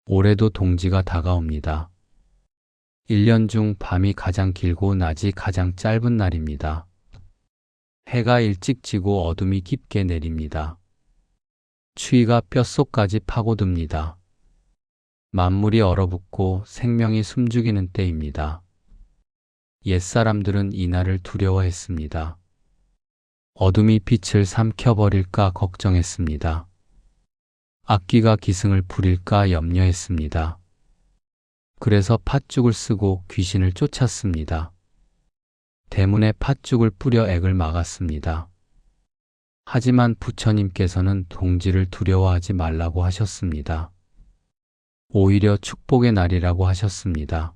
올해도 동지가 다가옵니다. 1년 중 밤이 가장 길고 낮이 가장 짧은 날입니다. 해가 일찍 지고 어둠이 깊게 내립니다. 추위가 뼛속까지 파고듭니다. 만물이 얼어붙고 생명이 숨죽이는 때입니다. 옛사람들은 이날을 두려워했습니다. 어둠이 빛을 삼켜버릴까 걱정했습니다. 악귀가 기승을 부릴까 염려했습니다. 그래서 팥죽을 쓰고 귀신을 쫓았습니다. 대문에 팥죽을 뿌려 액을 막았습니다. 하지만 부처님께서는 동지를 두려워하지 말라고 하셨습니다. 오히려 축복의 날이라고 하셨습니다.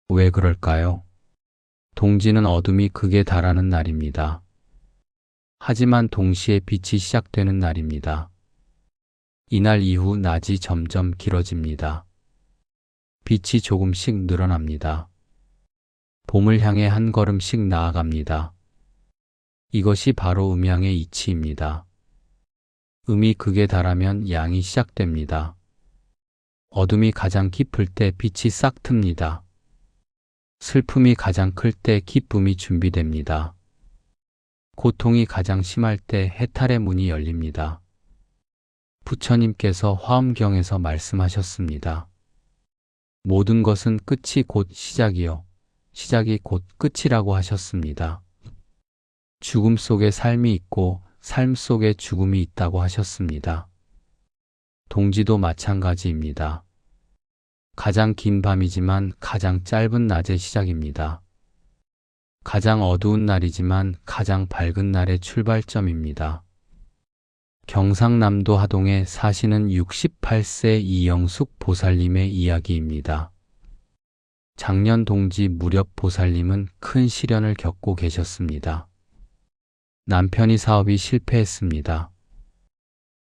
왜 그럴까요? 동지는 어둠이 극에 달하는 날입니다. 하지만 동시에 빛이 시작되는 날입니다. 이날 이후 낮이 점점 길어집니다. 빛이 조금씩 늘어납니다. 봄을 향해 한 걸음씩 나아갑니다. 이것이 바로 음양의 이치입니다. 음이 극에 달하면 양이 시작됩니다. 어둠이 가장 깊을 때 빛이 싹 틉니다. 슬픔이 가장 클 때 기쁨이 준비됩니다. 고통이 가장 심할 때 해탈의 문이 열립니다. 부처님께서 화엄경에서 말씀하셨습니다. 모든 것은 끝이 곧 시작이요, 시작이 곧 끝이라고 하셨습니다. 죽음 속에 삶이 있고 삶 속에 죽음이 있다고 하셨습니다. 동지도 마찬가지입니다. 가장 긴 밤이지만 가장 짧은 낮의 시작입니다. 가장 어두운 날이지만 가장 밝은 날의 출발점입니다. 경상남도 하동에 사시는 68세 이영숙 보살님의 이야기입니다. 작년 동지 무렵 보살님은 큰 시련을 겪고 계셨습니다. 남편이 사업이 실패했습니다.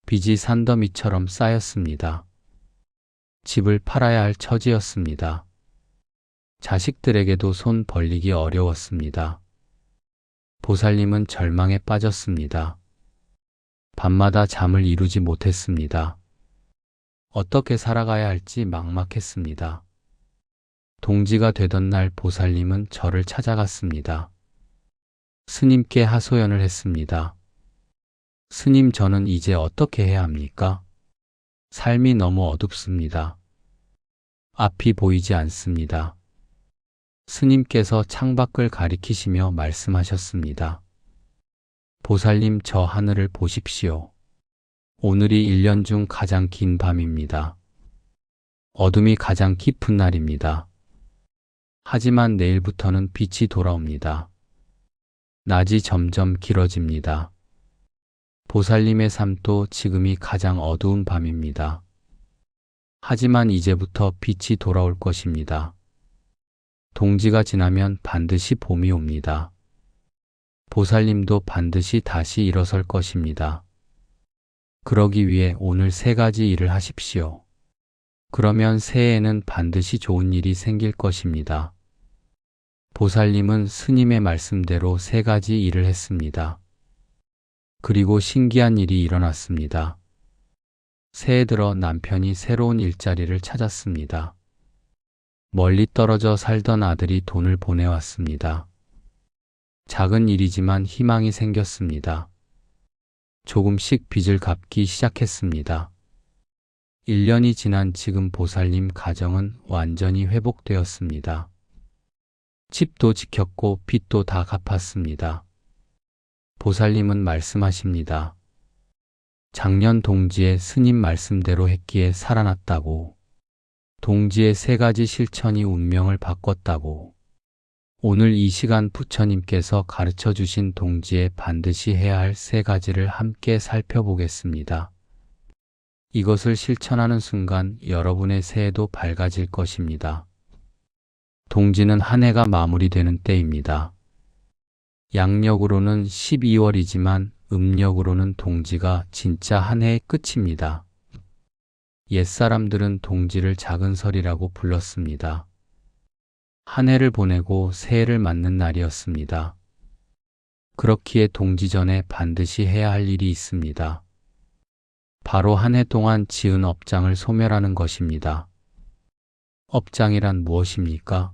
빚이 산더미처럼 쌓였습니다. 집을 팔아야 할 처지였습니다. 자식들에게도 손 벌리기 어려웠습니다. 보살님은 절망에 빠졌습니다. 밤마다 잠을 이루지 못했습니다. 어떻게 살아가야 할지 막막했습니다. 동지가 되던 날 보살님은 저를 찾아갔습니다. 스님께 하소연을 했습니다. 스님, 저는 이제 어떻게 해야 합니까? 삶이 너무 어둡습니다. 앞이 보이지 않습니다. 스님께서 창밖을 가리키시며 말씀하셨습니다. 보살님, 저 하늘을 보십시오. 오늘이 1년 중 가장 긴 밤입니다. 어둠이 가장 깊은 날입니다. 하지만 내일부터는 빛이 돌아옵니다. 낮이 점점 길어집니다. 보살님의 삶도 지금이 가장 어두운 밤입니다. 하지만 이제부터 빛이 돌아올 것입니다. 동지가 지나면 반드시 봄이 옵니다. 보살님도 반드시 다시 일어설 것입니다. 그러기 위해 오늘 3가지 일을 하십시오. 그러면 새해에는 반드시 좋은 일이 생길 것입니다. 보살님은 스님의 말씀대로 3가지 일을 했습니다. 그리고 신기한 일이 일어났습니다. 새해 들어 남편이 새로운 일자리를 찾았습니다. 멀리 떨어져 살던 아들이 돈을 보내왔습니다. 작은 일이지만 희망이 생겼습니다. 조금씩 빚을 갚기 시작했습니다. 1년이 지난 지금 보살님 가정은 완전히 회복되었습니다. 집도 지켰고 빚도 다 갚았습니다. 보살님은 말씀하십니다. 작년 동지의 스님 말씀대로 했기에 살아났다고. 동지의 3가지 실천이 운명을 바꿨다고. 오늘 이 시간 부처님께서 가르쳐 주신 동지의 반드시 해야 할 3가지를 함께 살펴보겠습니다. 이것을 실천하는 순간 여러분의 새해도 밝아질 것입니다. 동지는 한 해가 마무리되는 때입니다. 양력으로는 12월이지만 음력으로는 동지가 진짜 한 해의 끝입니다. 옛사람들은 동지를 작은 설이라고 불렀습니다. 한 해를 보내고 새해를 맞는 날이었습니다. 그렇기에 동지 전에 반드시 해야 할 일이 있습니다. 바로 한 해 동안 지은 업장을 소멸하는 것입니다. 업장이란 무엇입니까?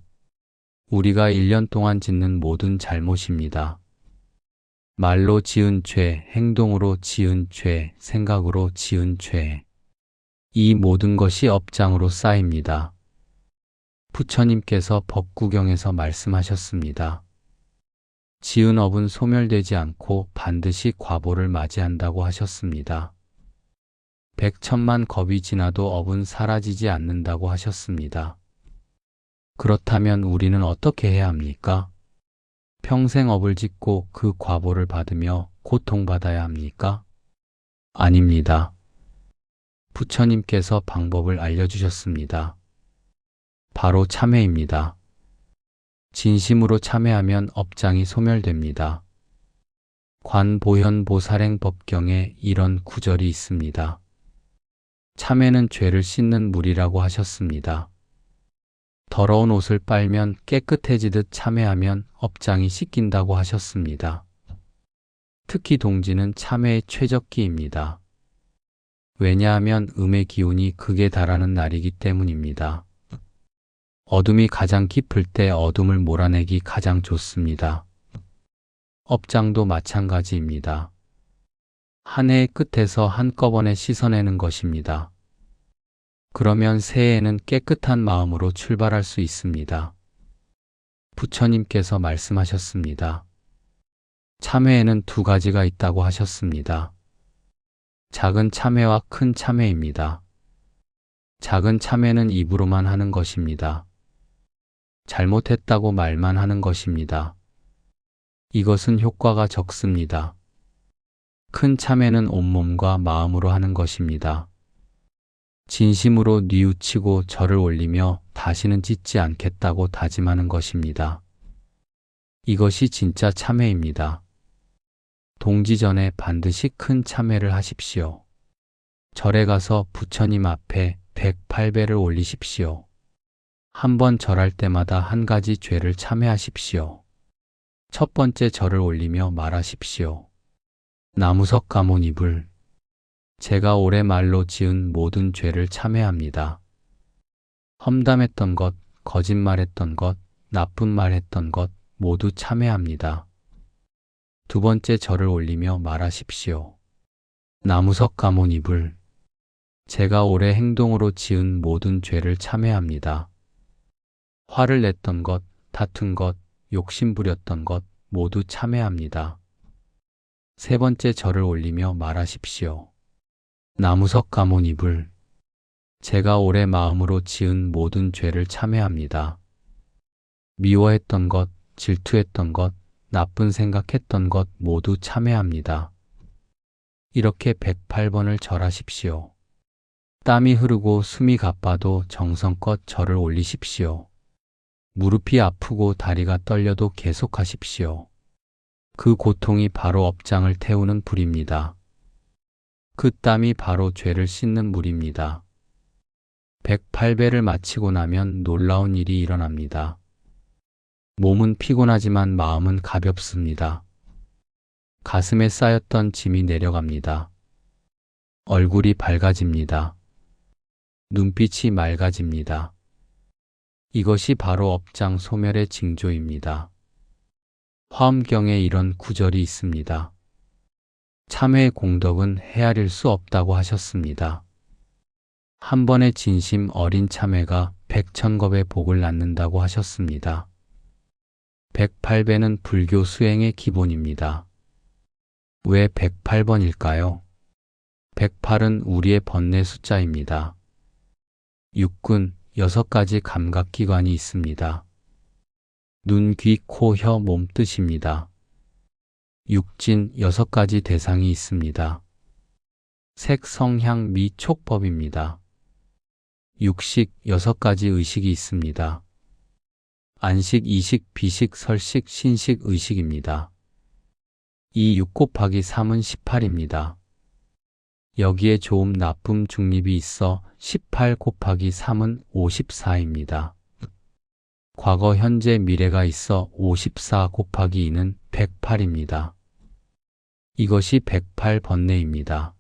우리가 1년 동안 짓는 모든 잘못입니다. 말로 지은 죄, 행동으로 지은 죄, 생각으로 지은 죄. 이 모든 것이 업장으로 쌓입니다. 부처님께서 법구경에서 말씀하셨습니다. 지은 업은 소멸되지 않고 반드시 과보를 맞이한다고 하셨습니다. 백천만 겁이 지나도 업은 사라지지 않는다고 하셨습니다. 그렇다면 우리는 어떻게 해야 합니까? 평생 업을 짓고 그 과보를 받으며 고통받아야 합니까? 아닙니다. 부처님께서 방법을 알려주셨습니다. 바로 참회입니다. 진심으로 참회하면 업장이 소멸됩니다. 관보현보살행 법경에 이런 구절이 있습니다. 참회는 죄를 씻는 물이라고 하셨습니다. 더러운 옷을 빨면 깨끗해지듯 참회하면 업장이 씻긴다고 하셨습니다. 특히 동지는 참회의 최적기입니다. 왜냐하면 음의 기운이 극에 달하는 날이기 때문입니다. 어둠이 가장 깊을 때 어둠을 몰아내기 가장 좋습니다. 업장도 마찬가지입니다. 한 해의 끝에서 한꺼번에 씻어내는 것입니다. 그러면 새해에는 깨끗한 마음으로 출발할 수 있습니다. 부처님께서 말씀하셨습니다. 참회에는 두 가지가 있다고 하셨습니다. 작은 참회와 큰 참회입니다. 작은 참회는 입으로만 하는 것입니다. 잘못했다고 말만 하는 것입니다. 이것은 효과가 적습니다. 큰 참회는 온몸과 마음으로 하는 것입니다. 진심으로 뉘우치고 절을 올리며 다시는 짓지 않겠다고 다짐하는 것입니다. 이것이 진짜 참회입니다. 동지 전에 반드시 큰 참회를 하십시오. 절에 가서 부처님 앞에 108배를 올리십시오. 한 번 절할 때마다 한 가지 죄를 참회하십시오. 첫 번째 절을 올리며 말하십시오. 나무석가모니불 제가 올해 말로 지은 모든 죄를 참회합니다. 험담했던 것, 거짓말했던 것, 나쁜 말 했던 것 모두 참회합니다. 두 번째 절을 올리며 말하십시오. 나무석가모니불 제가 올해 행동으로 지은 모든 죄를 참회합니다. 화를 냈던 것, 다툰 것, 욕심 부렸던 것 모두 참회합니다. 세 번째 절을 올리며 말하십시오. 나무석가모니불 제가 올해 마음으로 지은 모든 죄를 참회합니다. 미워했던 것, 질투했던 것, 나쁜 생각했던 것 모두 참회합니다. 이렇게 108번을 절하십시오. 땀이 흐르고 숨이 가빠도 정성껏 절을 올리십시오. 무릎이 아프고 다리가 떨려도 계속하십시오. 그 고통이 바로 업장을 태우는 불입니다. 그 땀이 바로 죄를 씻는 물입니다. 108배를 마치고 나면 놀라운 일이 일어납니다. 몸은 피곤하지만 마음은 가볍습니다. 가슴에 쌓였던 짐이 내려갑니다. 얼굴이 밝아집니다. 눈빛이 맑아집니다. 이것이 바로 업장 소멸의 징조입니다. 화엄경에 이런 구절이 있습니다. 참회의 공덕은 헤아릴 수 없다고 하셨습니다. 한 번의 진심 어린 참회가 100,000겁의 복을 낳는다고 하셨습니다. 108배는 불교 수행의 기본입니다. 왜 108번일까요? 108은 우리의 번뇌 숫자입니다. 육군 6가지 감각기관이 있습니다. 눈, 귀, 코, 혀, 몸 뜻입니다. 육진 6가지 대상이 있습니다. 색, 성, 향, 미, 촉법입니다. 육식 6가지 의식이 있습니다. 안식, 이식, 비식, 설식, 신식, 의식입니다. 이 6 곱하기 3은 18입니다. 여기에 좋음, 나쁨, 중립이 있어 18 곱하기 3은 54입니다. 과거, 현재, 미래가 있어 54 곱하기 2는 108입니다. 이것이 108번뇌입니다.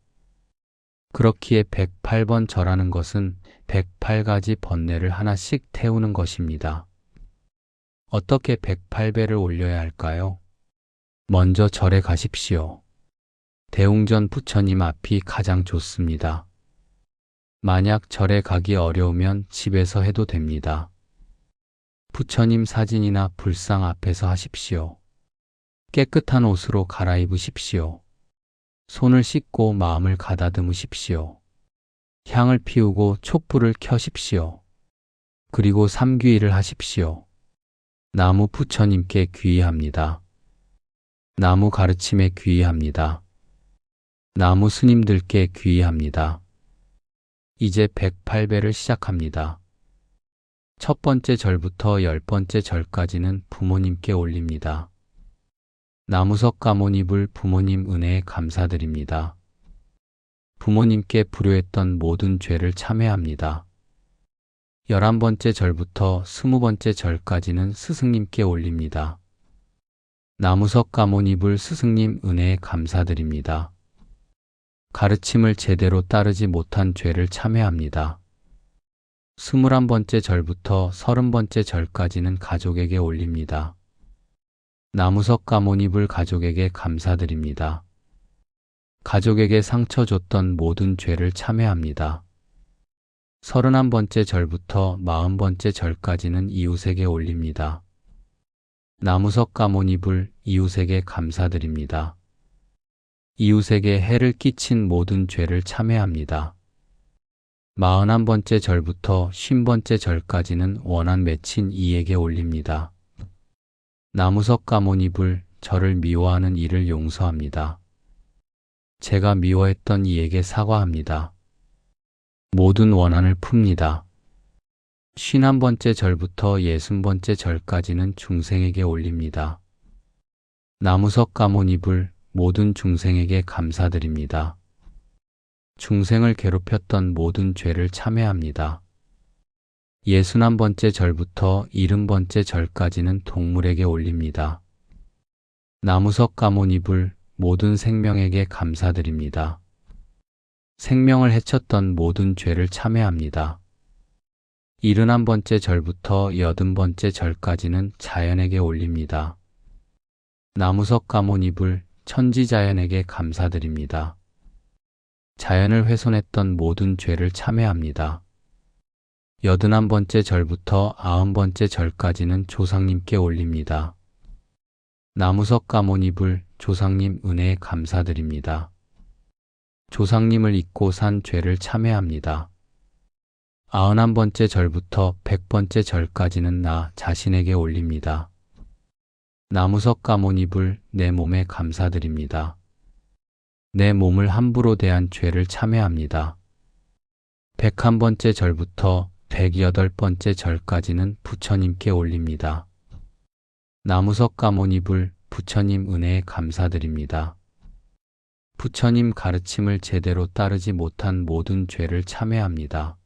그렇기에 108번 절하는 것은 108가지 번뇌를 하나씩 태우는 것입니다. 어떻게 108배를 올려야 할까요? 먼저 절에 가십시오. 대웅전 부처님 앞이 가장 좋습니다. 만약 절에 가기 어려우면 집에서 해도 됩니다. 부처님 사진이나 불상 앞에서 하십시오. 깨끗한 옷으로 갈아입으십시오. 손을 씻고 마음을 가다듬으십시오. 향을 피우고 촛불을 켜십시오. 그리고 삼귀의를 하십시오. 나무 부처님께 귀의합니다. 나무 가르침에 귀의합니다. 나무 스님들께 귀의합니다. 이제 108배를 시작합니다. 첫 번째 절부터 10번째 절까지는 부모님께 올립니다. 나무석 가모니불 부모님 은혜에 감사드립니다. 부모님께 불효했던 모든 죄를 참회합니다. 11번째 절부터 20번째 절까지는 스승님께 올립니다. 나무석 가모니불 스승님 은혜에 감사드립니다. 가르침을 제대로 따르지 못한 죄를 참회합니다. 21번째 절부터 30번째 절까지는 가족에게 올립니다. 나무석 가모니불 가족에게 감사드립니다. 가족에게 상처 줬던 모든 죄를 참회합니다. 31번째 절부터 40번째 절까지는 이웃에게 올립니다. 나무석 가모니불 이웃에게 감사드립니다. 이웃에게 해를 끼친 모든 죄를 참회합니다. 41번째 절부터 50번째 절까지는 원한 맺힌 이에게 올립니다. 나무석 가모니불 저를 미워하는 이를 용서합니다. 제가 미워했던 이에게 사과합니다. 모든 원한을 풉니다. 51번째 절부터 60번째 절까지는 중생에게 올립니다. 나무석 가모니불 모든 중생에게 감사드립니다. 중생을 괴롭혔던 모든 죄를 참회합니다. 61번째 절부터 70번째 절까지는 동물에게 올립니다. 나무석 가모니불 모든 생명에게 감사드립니다. 생명을 해쳤던 모든 죄를 참회합니다. 71번째 절부터 80번째 절까지는 자연에게 올립니다. 나무석 가모니불 천지자연에게 감사드립니다. 자연을 훼손했던 모든 죄를 참회합니다. 81번째 절부터 90번째 절까지는 조상님께 올립니다. 나무석 가모니불 조상님 은혜에 감사드립니다. 조상님을 잊고 산 죄를 참회합니다. 91번째 절부터 100번째 절까지는 나 자신에게 올립니다. 나무석 가모니불 내 몸에 감사드립니다. 내 몸을 함부로 대한 죄를 참회합니다. 101번째 절부터 108번째 절까지는 부처님께 올립니다. 나무석 가모니불 부처님 은혜에 감사드립니다. 부처님 가르침을 제대로 따르지 못한 모든 죄를 참회합니다.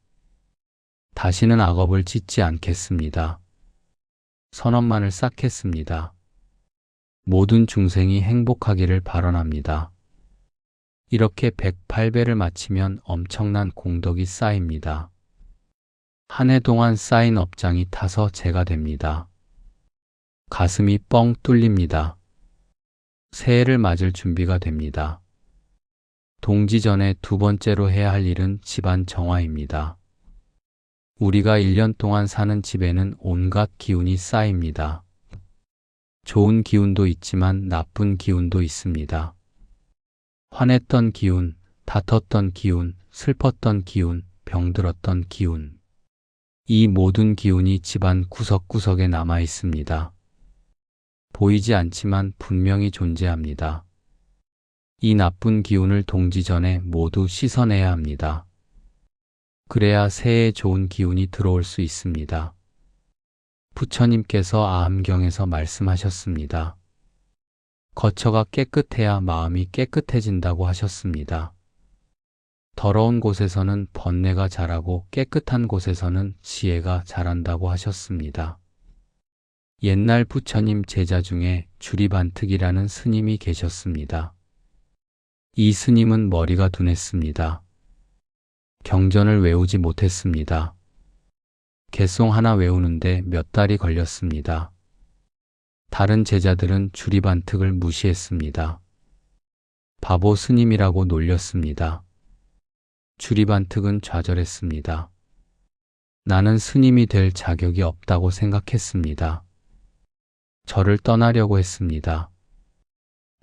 다시는 악업을 짓지 않겠습니다. 선업만을 쌓겠습니다. 모든 중생이 행복하기를 발언합니다. 이렇게 108배를 마치면 엄청난 공덕이 쌓입니다. 한 해 동안 쌓인 업장이 타서 재가 됩니다. 가슴이 뻥 뚫립니다. 새해를 맞을 준비가 됩니다. 동지 전에 두 번째로 해야 할 일은 집안 정화입니다. 우리가 1년 동안 사는 집에는 온갖 기운이 쌓입니다. 좋은 기운도 있지만 나쁜 기운도 있습니다. 화냈던 기운, 다퉜던 기운, 슬펐던 기운, 병들었던 기운. 이 모든 기운이 집안 구석구석에 남아 있습니다. 보이지 않지만 분명히 존재합니다. 이 나쁜 기운을 동지 전에 모두 씻어내야 합니다. 그래야 새해 좋은 기운이 들어올 수 있습니다. 부처님께서 아함경에서 말씀하셨습니다. 거처가 깨끗해야 마음이 깨끗해진다고 하셨습니다. 더러운 곳에서는 번뇌가 자라고 깨끗한 곳에서는 지혜가 자란다고 하셨습니다. 옛날 부처님 제자 중에 주리반특이라는 스님이 계셨습니다. 이 스님은 머리가 둔했습니다. 경전을 외우지 못했습니다. 개송 하나 외우는데 몇 달이 걸렸습니다. 다른 제자들은 주리반특을 무시했습니다. 바보 스님이라고 놀렸습니다. 주리반특은 좌절했습니다. 나는 스님이 될 자격이 없다고 생각했습니다. 저를 떠나려고 했습니다.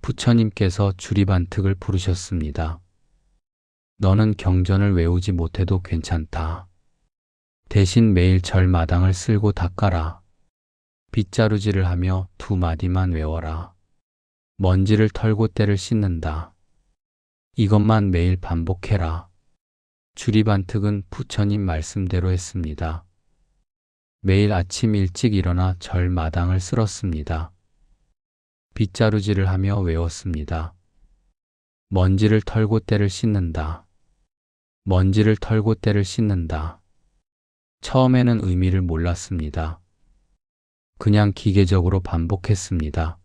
부처님께서 주리반특을 부르셨습니다. 너는 경전을 외우지 못해도 괜찮다. 대신 매일 절마당을 쓸고 닦아라. 빗자루질을 하며 두 마디만 외워라. 먼지를 털고 때를 씻는다. 이것만 매일 반복해라. 주리반특은 부처님 말씀대로 했습니다. 매일 아침 일찍 일어나 절마당을 쓸었습니다. 빗자루질을 하며 외웠습니다. 먼지를 털고 때를 씻는다. 먼지를 털고 때를 씻는다. 처음에는 의미를 몰랐습니다. 그냥 기계적으로 반복했습니다.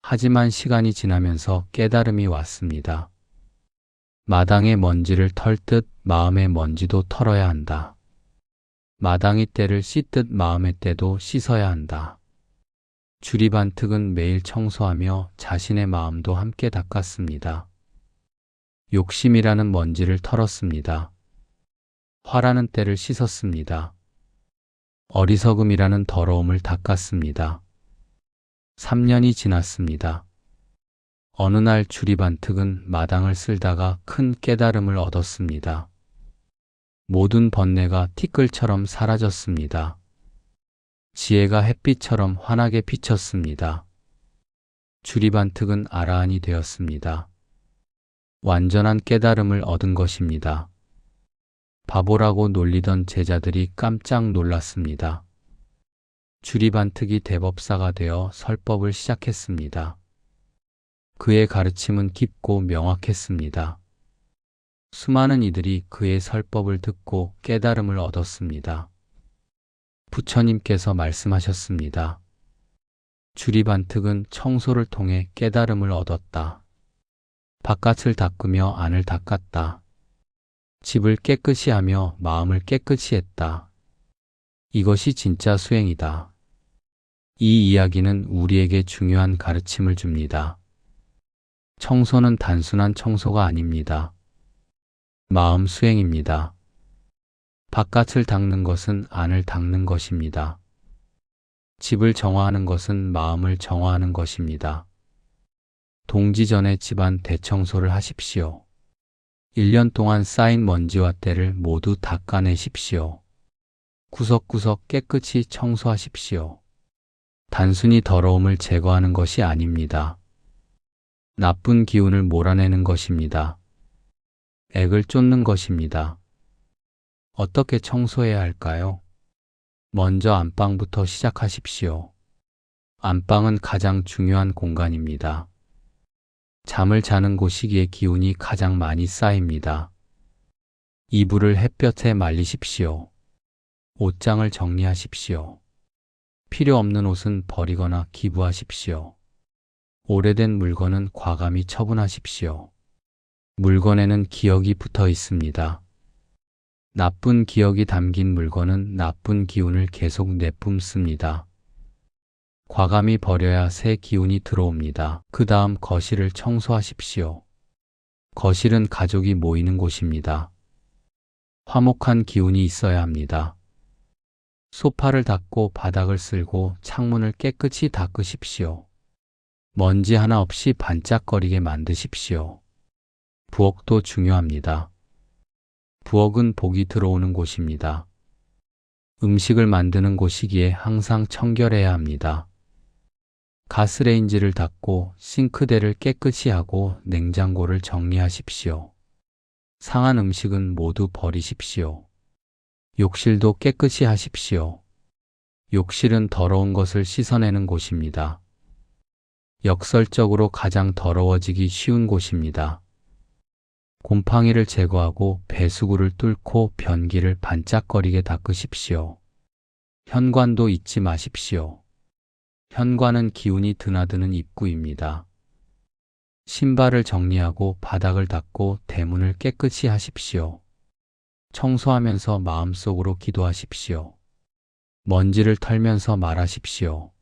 하지만 시간이 지나면서 깨달음이 왔습니다. 마당의 먼지를 털듯 마음의 먼지도 털어야 한다. 마당의 때를 씻듯 마음의 때도 씻어야 한다. 주리반특은 매일 청소하며 자신의 마음도 함께 닦았습니다. 욕심이라는 먼지를 털었습니다. 화라는 때를 씻었습니다. 어리석음이라는 더러움을 닦았습니다. 3년이 지났습니다. 어느 날 주리반특은 마당을 쓸다가 큰 깨달음을 얻었습니다. 모든 번뇌가 티끌처럼 사라졌습니다. 지혜가 햇빛처럼 환하게 비쳤습니다. 주리반특은 아라한이 되었습니다. 완전한 깨달음을 얻은 것입니다. 바보라고 놀리던 제자들이 깜짝 놀랐습니다. 주리반특이 대법사가 되어 설법을 시작했습니다. 그의 가르침은 깊고 명확했습니다. 수많은 이들이 그의 설법을 듣고 깨달음을 얻었습니다. 부처님께서 말씀하셨습니다. 주리반특은 청소를 통해 깨달음을 얻었다. 바깥을 닦으며 안을 닦았다. 집을 깨끗이 하며 마음을 깨끗이 했다. 이것이 진짜 수행이다. 이 이야기는 우리에게 중요한 가르침을 줍니다. 청소는 단순한 청소가 아닙니다. 마음 수행입니다. 바깥을 닦는 것은 안을 닦는 것입니다. 집을 정화하는 것은 마음을 정화하는 것입니다. 동지 전에 집안 대청소를 하십시오. 1년 동안 쌓인 먼지와 때를 모두 닦아내십시오. 구석구석 깨끗이 청소하십시오. 단순히 더러움을 제거하는 것이 아닙니다. 나쁜 기운을 몰아내는 것입니다. 액을 쫓는 것입니다. 어떻게 청소해야 할까요? 먼저 안방부터 시작하십시오. 안방은 가장 중요한 공간입니다. 잠을 자는 곳이기에 기운이 가장 많이 쌓입니다. 이불을 햇볕에 말리십시오. 옷장을 정리하십시오. 필요 없는 옷은 버리거나 기부하십시오. 오래된 물건은 과감히 처분하십시오. 물건에는 기억이 붙어 있습니다. 나쁜 기억이 담긴 물건은 나쁜 기운을 계속 내뿜습니다. 과감히 버려야 새 기운이 들어옵니다. 그 다음 거실을 청소하십시오. 거실은 가족이 모이는 곳입니다. 화목한 기운이 있어야 합니다. 소파를 닦고 바닥을 쓸고 창문을 깨끗이 닦으십시오. 먼지 하나 없이 반짝거리게 만드십시오. 부엌도 중요합니다. 부엌은 복이 들어오는 곳입니다. 음식을 만드는 곳이기에 항상 청결해야 합니다. 가스레인지를 닦고 싱크대를 깨끗이 하고 냉장고를 정리하십시오. 상한 음식은 모두 버리십시오. 욕실도 깨끗이 하십시오. 욕실은 더러운 것을 씻어내는 곳입니다. 역설적으로 가장 더러워지기 쉬운 곳입니다. 곰팡이를 제거하고 배수구를 뚫고 변기를 반짝거리게 닦으십시오. 현관도 잊지 마십시오. 현관은 기운이 드나드는 입구입니다. 신발을 정리하고 바닥을 닦고 대문을 깨끗이 하십시오. 청소하면서 마음속으로 기도하십시오. 먼지를 털면서 말하십시오.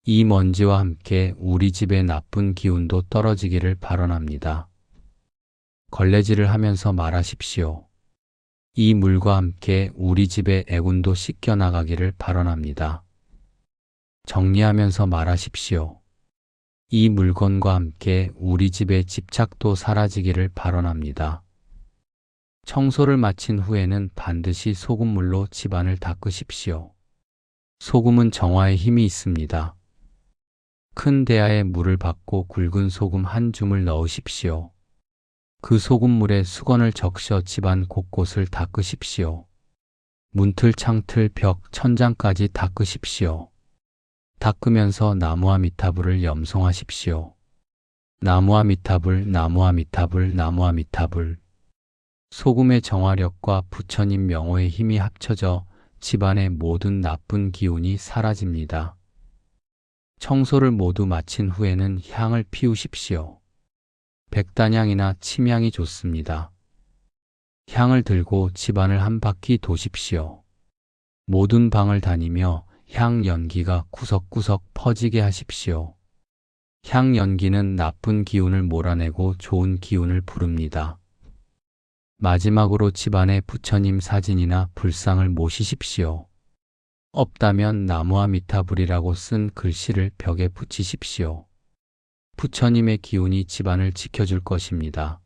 이 먼지와 함께 우리 집의 나쁜 기운도 떨어지기를 바라랍니다. 걸레질을 하면서 말하십시오. 이 물과 함께 우리 집의 애군도 씻겨 나가기를 바라랍니다. 정리하면서 말하십시오. 이 물건과 함께 우리 집의 집착도 사라지기를 바라랍니다. 청소를 마친 후에는 반드시 소금물로 집안을 닦으십시오. 소금은 정화의 힘이 있습니다. 큰 대야에 물을 받고 굵은 소금 한 줌을 넣으십시오. 그 소금물에 수건을 적셔 집안 곳곳을 닦으십시오. 문틀, 창틀, 벽, 천장까지 닦으십시오. 닦으면서 나무와 미타불을 염송하십시오. 나무와 미타불, 나무와 미타불, 나무와 미타불. 소금의 정화력과 부처님 명호의 힘이 합쳐져 집안의 모든 나쁜 기운이 사라집니다. 청소를 모두 마친 후에는 향을 피우십시오. 백단향이나 침향이 좋습니다. 향을 들고 집안을 한 바퀴 도십시오. 모든 방을 다니며 향 연기가 구석구석 퍼지게 하십시오. 향 연기는 나쁜 기운을 몰아내고 좋은 기운을 부릅니다. 마지막으로 집안에 부처님 사진이나 불상을 모시십시오. 없다면 나무와 미타불이라고 쓴 글씨를 벽에 붙이십시오. 부처님의 기운이 집안을 지켜줄 것입니다.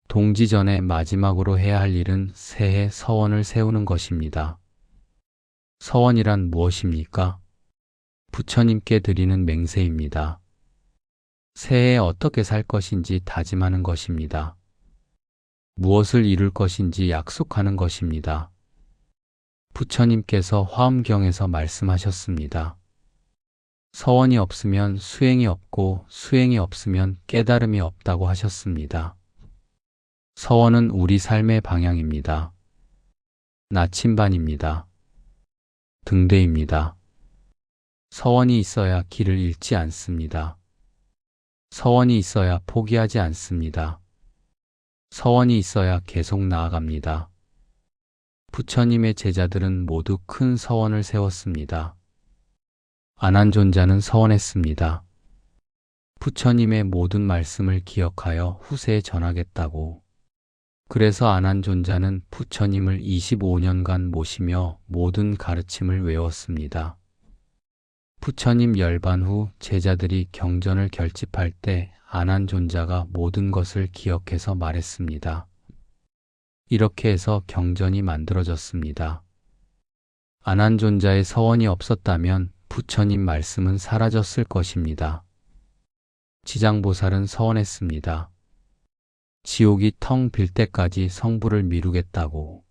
동지 전에 마지막으로 해야 할 일은 새해 서원을 세우는 것입니다. 서원이란 무엇입니까? 부처님께 드리는 맹세입니다. 새해에 어떻게 살 것인지 다짐하는 것입니다. 무엇을 이룰 것인지 약속하는 것입니다. 부처님께서 화엄경에서 말씀하셨습니다. 서원이 없으면 수행이 없고 수행이 없으면 깨달음이 없다고 하셨습니다. 서원은 우리 삶의 방향입니다. 나침반입니다. 등대입니다. 서원이 있어야 길을 잃지 않습니다. 서원이 있어야 포기하지 않습니다. 서원이 있어야 계속 나아갑니다. 부처님의 제자들은 모두 큰 서원을 세웠습니다. 아난존자는 서원했습니다. 부처님의 모든 말씀을 기억하여 후세에 전하겠다고. 그래서 아난존자는 부처님을 25년간 모시며 모든 가르침을 외웠습니다. 부처님 열반 후 제자들이 경전을 결집할 때 아난존자가 모든 것을 기억해서 말했습니다. 이렇게 해서 경전이 만들어졌습니다. 아난존자의 서원이 없었다면 부처님 말씀은 사라졌을 것입니다. 지장보살은 서원했습니다. 지옥이 텅 빌 때까지 성부를 미루겠다고.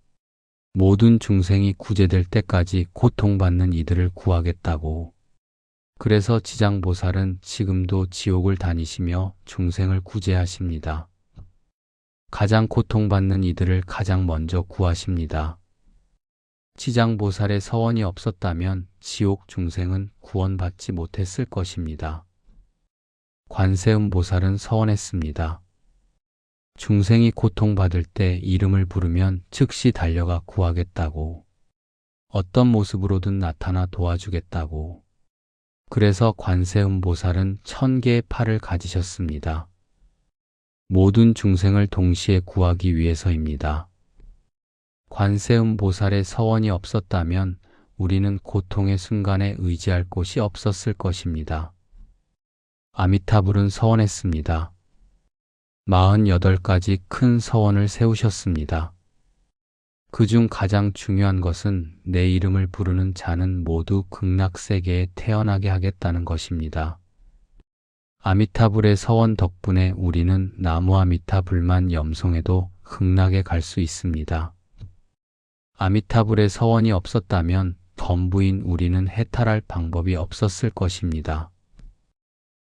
모든 중생이 구제될 때까지 고통받는 이들을 구하겠다고. 그래서 지장보살은 지금도 지옥을 다니시며 중생을 구제하십니다. 가장 고통받는 이들을 가장 먼저 구하십니다. 지장보살의 서원이 없었다면 지옥 중생은 구원받지 못했을 것입니다. 관세음보살은 서원했습니다. 중생이 고통받을 때 이름을 부르면 즉시 달려가 구하겠다고. 어떤 모습으로든 나타나 도와주겠다고. 그래서 관세음보살은 1000개의 팔을 가지셨습니다. 모든 중생을 동시에 구하기 위해서입니다. 관세음보살의 서원이 없었다면 우리는 고통의 순간에 의지할 곳이 없었을 것입니다. 아미타불은 서원했습니다. 48가지 큰 서원을 세우셨습니다. 그중 가장 중요한 것은 내 이름을 부르는 자는 모두 극락세계에 태어나게 하겠다는 것입니다. 아미타불의 서원 덕분에 우리는 나무 아미타불만 염송해도 극락에 갈 수 있습니다. 아미타불의 서원이 없었다면 범부인 우리는 해탈할 방법이 없었을 것입니다.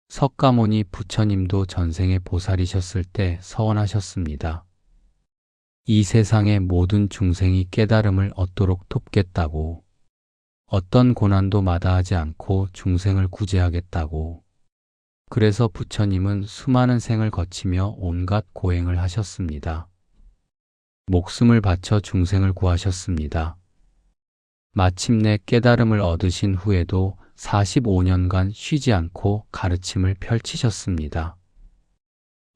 석가모니 부처님도 전생에 보살이셨을 때 서원하셨습니다. 이 세상의 모든 중생이 깨달음을 얻도록 돕겠다고. 어떤 고난도 마다하지 않고 중생을 구제하겠다고. 그래서 부처님은 수많은 생을 거치며 온갖 고행을 하셨습니다. 목숨을 바쳐 중생을 구하셨습니다. 마침내 깨달음을 얻으신 후에도 45년간 쉬지 않고 가르침을 펼치셨습니다.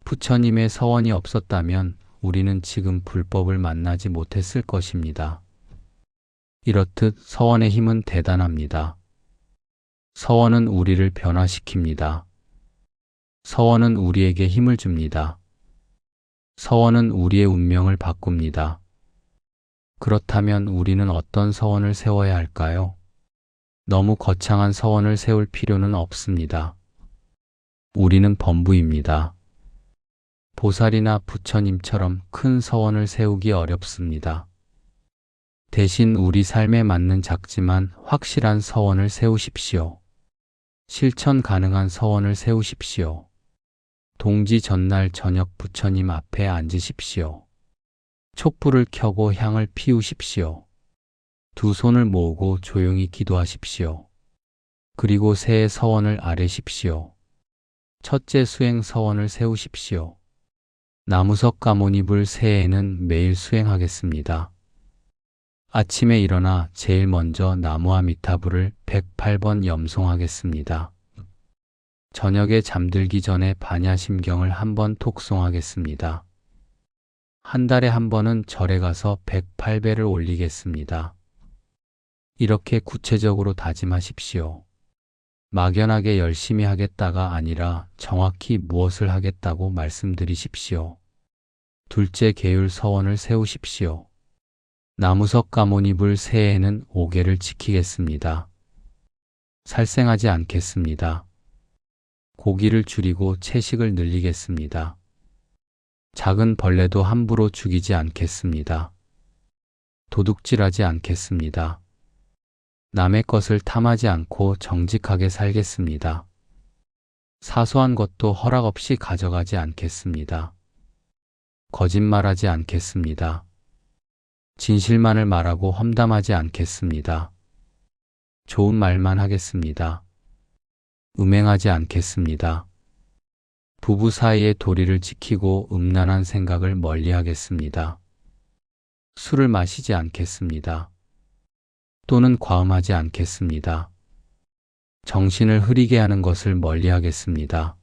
부처님의 서원이 없었다면 우리는 지금 불법을 만나지 못했을 것입니다. 이렇듯 서원의 힘은 대단합니다. 서원은 우리를 변화시킵니다. 서원은 우리에게 힘을 줍니다. 서원은 우리의 운명을 바꿉니다. 그렇다면 우리는 어떤 서원을 세워야 할까요? 너무 거창한 서원을 세울 필요는 없습니다. 우리는 범부입니다. 보살이나 부처님처럼 큰 서원을 세우기 어렵습니다. 대신 우리 삶에 맞는 작지만 확실한 서원을 세우십시오. 실천 가능한 서원을 세우십시오. 동지 전날 저녁 부처님 앞에 앉으십시오. 촛불을 켜고 향을 피우십시오. 두 손을 모으고 조용히 기도하십시오. 그리고 새해 서원을 아뢰십시오. 첫째 수행 서원을 세우십시오. 나무석 가모니불 새해에는 매일 수행하겠습니다. 아침에 일어나 제일 먼저 나무아미타불을 108번 염송하겠습니다. 저녁에 잠들기 전에 반야심경을 한번 톡송하겠습니다. 한 달에 한 번은 절에 가서 108배를 올리겠습니다. 이렇게 구체적으로 다짐하십시오. 막연하게 열심히 하겠다가 아니라 정확히 무엇을 하겠다고 말씀드리십시오. 둘째 계율 서원을 세우십시오. 나무석 가모니불 새해에는 5개를 지키겠습니다. 살생하지 않겠습니다. 고기를 줄이고 채식을 늘리겠습니다. 작은 벌레도 함부로 죽이지 않겠습니다. 도둑질하지 않겠습니다. 남의 것을 탐하지 않고 정직하게 살겠습니다. 사소한 것도 허락 없이 가져가지 않겠습니다. 거짓말하지 않겠습니다. 진실만을 말하고 험담하지 않겠습니다. 좋은 말만 하겠습니다. 음행하지 않겠습니다. 부부 사이의 도리를 지키고 음란한 생각을 멀리하겠습니다. 술을 마시지 않겠습니다. 또는 과음하지 않겠습니다. 정신을 흐리게 하는 것을 멀리하겠습니다.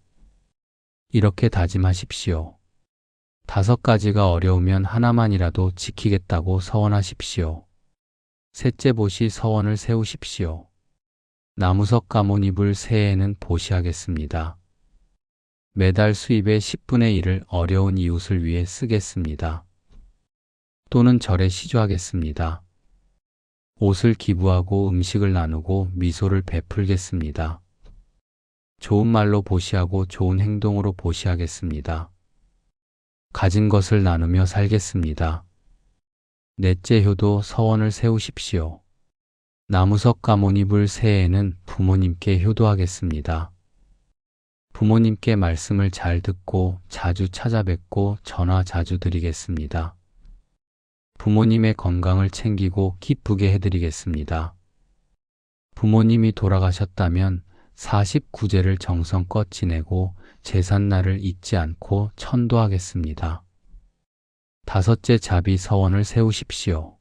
이렇게 다짐하십시오. 5가지가 어려우면 하나만이라도 지키겠다고 서원하십시오. 셋째 보시 서원을 세우십시오. 나무석 가모니불 새해에는 보시하겠습니다. 매달 수입의 10분의 1을 어려운 이웃을 위해 쓰겠습니다. 또는 절에 시주하겠습니다. 옷을 기부하고 음식을 나누고 미소를 베풀겠습니다. 좋은 말로 보시하고 좋은 행동으로 보시하겠습니다. 가진 것을 나누며 살겠습니다. 넷째 효도 서원을 세우십시오. 나무석 가모니불 새해에는 부모님께 효도하겠습니다. 부모님께 말씀을 잘 듣고 자주 찾아뵙고 전화 자주 드리겠습니다. 부모님의 건강을 챙기고 기쁘게 해드리겠습니다. 부모님이 돌아가셨다면 49제를 정성껏 지내고 제삿날을 잊지 않고 천도하겠습니다. 5째 자비 서원을 세우십시오.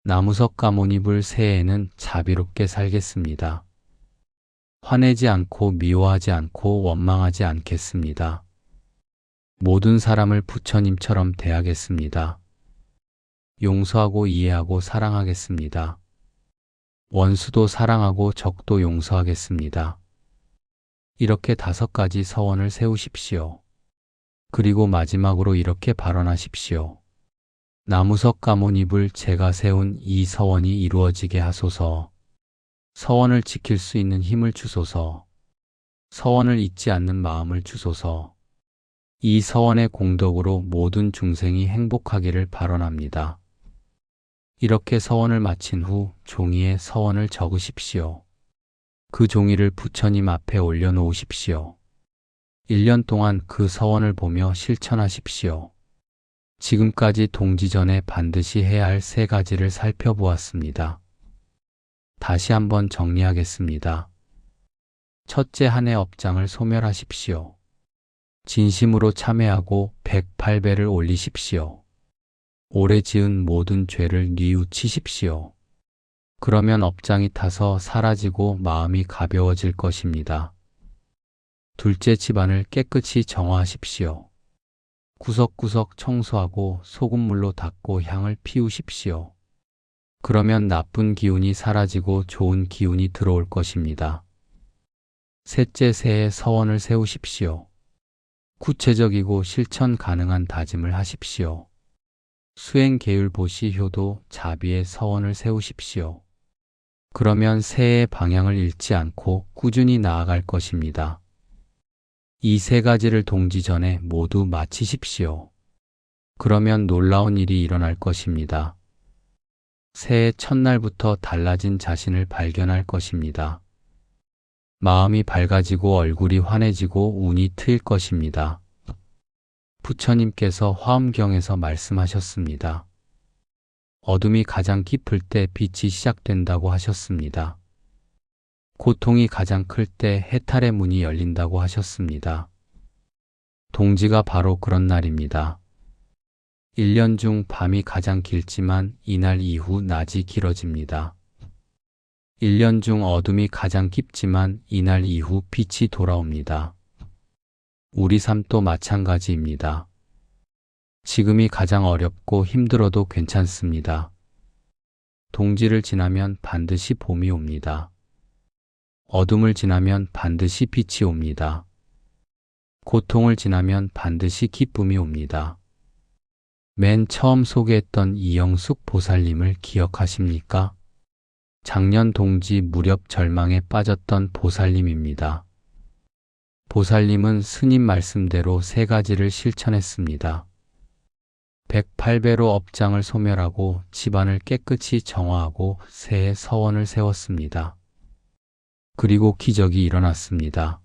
나무석 가모니불 새해에는 자비롭게 살겠습니다. 화내지 않고 미워하지 않고 원망하지 않겠습니다. 모든 사람을 부처님처럼 대하겠습니다. 용서하고 이해하고 사랑하겠습니다. 원수도 사랑하고 적도 용서하겠습니다. 이렇게 5가지 서원을 세우십시오. 그리고 마지막으로 이렇게 발언하십시오. 나무석 가모니불 제가 세운 이 서원이 이루어지게 하소서. 서원을 지킬 수 있는 힘을 주소서. 서원을 잊지 않는 마음을 주소서. 이 서원의 공덕으로 모든 중생이 행복하기를 발언합니다. 이렇게 서원을 마친 후 종이에 서원을 적으십시오. 그 종이를 부처님 앞에 올려놓으십시오. 1년 동안 그 서원을 보며 실천하십시오. 지금까지 동지전에 반드시 해야 할 3가지를 살펴보았습니다. 다시 한번 정리하겠습니다. 첫째, 한 해 업장을 소멸하십시오. 진심으로 참회하고 108배를 올리십시오. 올해 지은 모든 죄를 뉘우치십시오. 그러면 업장이 타서 사라지고 마음이 가벼워질 것입니다. 둘째, 집안을 깨끗이 정화하십시오. 구석구석 청소하고 소금물로 닦고 향을 피우십시오. 그러면 나쁜 기운이 사라지고 좋은 기운이 들어올 것입니다. 셋째, 새해 서원을 세우십시오. 구체적이고 실천 가능한 다짐을 하십시오. 수행 계율 보시 효도 자비의 서원을 세우십시오. 그러면 새해의 방향을 잃지 않고 꾸준히 나아갈 것입니다. 이 세 가지를 동지 전에 모두 마치십시오. 그러면 놀라운 일이 일어날 것입니다. 새해 첫날부터 달라진 자신을 발견할 것입니다. 마음이 밝아지고 얼굴이 환해지고 운이 트일 것입니다. 부처님께서 화엄경에서 말씀하셨습니다. 어둠이 가장 깊을 때 빛이 시작된다고 하셨습니다. 고통이 가장 클 때 해탈의 문이 열린다고 하셨습니다. 동지가 바로 그런 날입니다. 1년 중 밤이 가장 길지만 이날 이후 낮이 길어집니다. 1년 중 어둠이 가장 깊지만 이날 이후 빛이 돌아옵니다. 우리 삶도 마찬가지입니다. 지금이 가장 어렵고 힘들어도 괜찮습니다. 동지를 지나면 반드시 봄이 옵니다. 어둠을 지나면 반드시 빛이 옵니다. 고통을 지나면 반드시 기쁨이 옵니다. 맨 처음 소개했던 이영숙 보살님을 기억하십니까? 작년 동지 무렵 절망에 빠졌던 보살님입니다. 보살님은 스님 말씀대로 세 가지를 실천했습니다. 108배로 업장을 소멸하고 집안을 깨끗이 정화하고 새해 서원을 세웠습니다. 그리고 기적이 일어났습니다.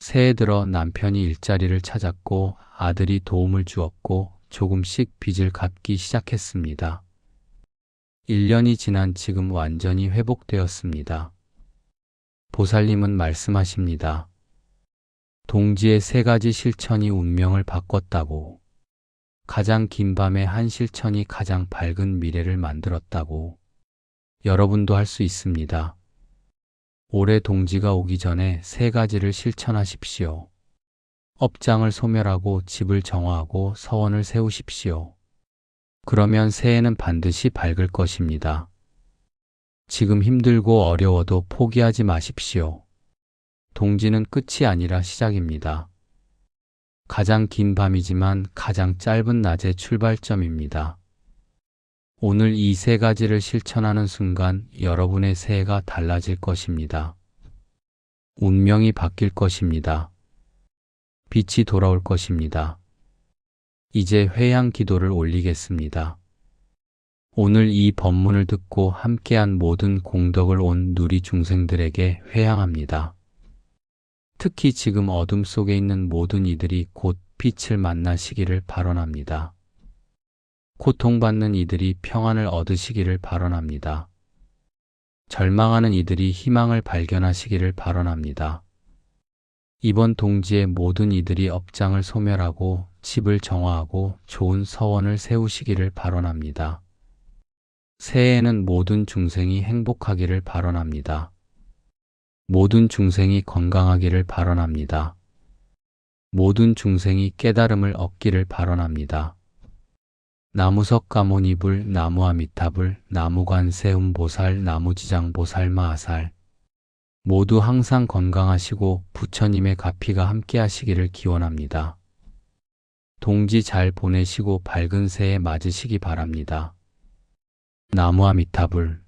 새해 들어 남편이 일자리를 찾았고 아들이 도움을 주었고 조금씩 빚을 갚기 시작했습니다. 1년이 지난 지금 완전히 회복되었습니다. 보살님은 말씀하십니다. 동지의 세 가지 실천이 운명을 바꿨다고. 가장 긴 밤의 한 실천이 가장 밝은 미래를 만들었다고. 여러분도 할 수 있습니다. 올해 동지가 오기 전에 세 가지를 실천하십시오. 업장을 소멸하고 집을 정화하고 서원을 세우십시오. 그러면 새해는 반드시 밝을 것입니다. 지금 힘들고 어려워도 포기하지 마십시오. 동지는 끝이 아니라 시작입니다. 가장 긴 밤이지만 가장 짧은 낮의 출발점입니다. 오늘 이 세 가지를 실천하는 순간 여러분의 새해가 달라질 것입니다. 운명이 바뀔 것입니다. 빛이 돌아올 것입니다. 이제 회향 기도를 올리겠습니다. 오늘 이 법문을 듣고 함께한 모든 공덕을 온 누리 중생들에게 회향합니다. 특히 지금 어둠 속에 있는 모든 이들이 곧 빛을 만나시기를 발언합니다. 고통받는 이들이 평안을 얻으시기를 발언합니다. 절망하는 이들이 희망을 발견하시기를 발언합니다. 이번 동지의 모든 이들이 업장을 소멸하고 집을 정화하고 좋은 서원을 세우시기를 발언합니다. 새해에는 모든 중생이 행복하기를 발언합니다. 모든 중생이 건강하기를 발언합니다. 모든 중생이 깨달음을 얻기를 발언합니다. 나무석 가모니불 나무아미타불 나무관세음보살 나무지장보살 마하살 모두 항상 건강하시고 부처님의 가피가 함께 하시기를 기원합니다. 동지 잘 보내시고 밝은 새해 맞으시기 바랍니다. 나무아미타불